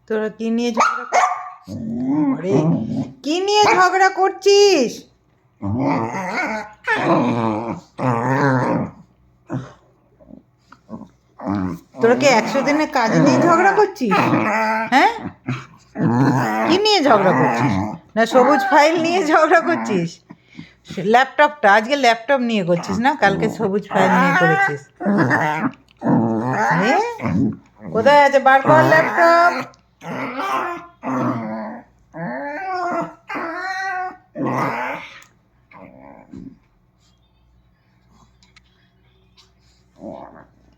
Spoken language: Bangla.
তোরা কি নিয়ে ঝগড়া করছিস? তোরা কি 100 দিনের কাজ নিয়ে ঝগড়া করছিস? হ্যাঁ, কি নিয়ে ঝগড়া করছিস? না সবুজ ফাইল নিয়ে ঝগড়া করছিস? ল্যাপটপটা আজকে ল্যাপটপ নিয়ে করছিস না, কালকে সবুজ ফাইল নিয়ে করেছিস। কোথায় আছে, বার কর ল্যাপটপ।